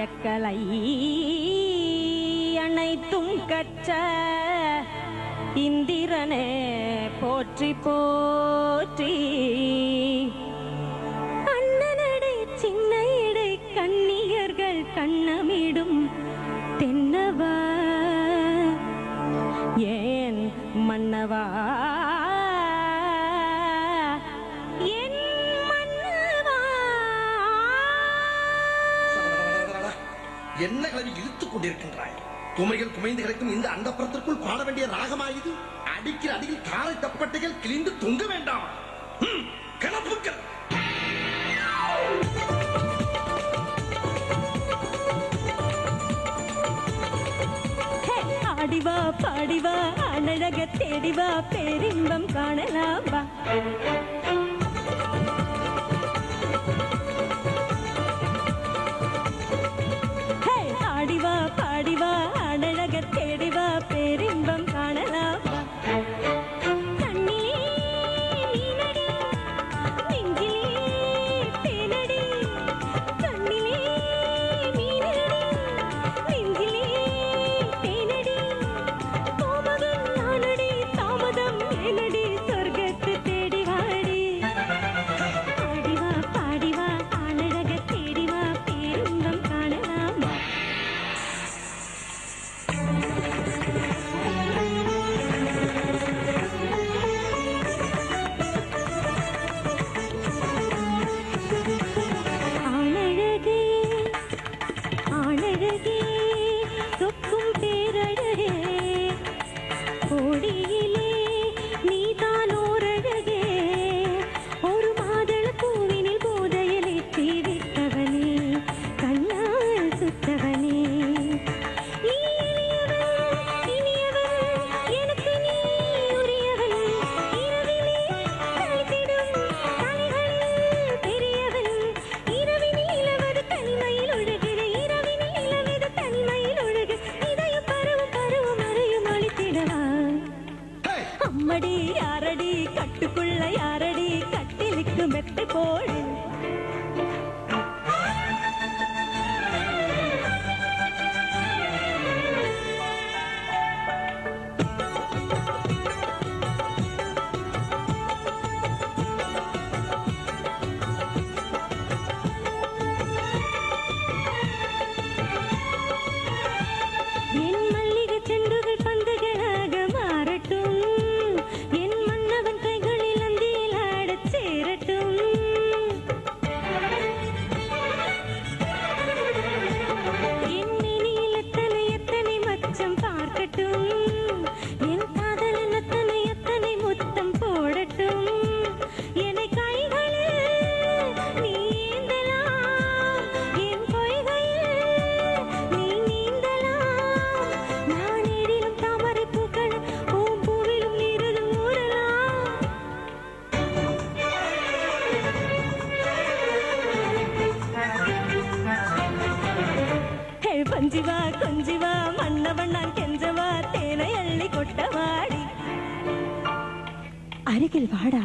ஆயக்கலை அனைத்தும் கற்ற இந்திரனே போற்றி போற்றி. அண்ணனடை சின்ன இடை கன்னியர்கள் கண்ணமிடும் தென்னவா ஏன் மன்னவா என் மன்னவா. என்ன கிளவி இழுத்துக் கொண்டிருக்கின்றாய்? குமைகள் குமைந்து கிடைக்கும் இந்த அண்டப்புறத்திற்குள் பாட வேண்டிய ராகமாயுது. அடிக்கிற அடியில் காலை தப்பட்டைகள் கிழிந்து தொங்க வேண்டாம். கிளப்புக்கள் ஆடிவா பாடிவா அழக தேடிவா பேரின்பம் காணலாம் வா. ஆடிவா பாடிவா அழக தேடிவா பேரின்பம் காணலாம் வா. அம்மடி யாரடி கட்டுக்குள்ள யாரடி கட்டிலுக்கு மெத்தை போடு. கொஞ்சிவா கொஞ்சிவா மன்னவன் நான் கெஞ்சவா தேனை அள்ளி கொட்டவாடி. அருகில் வாடா.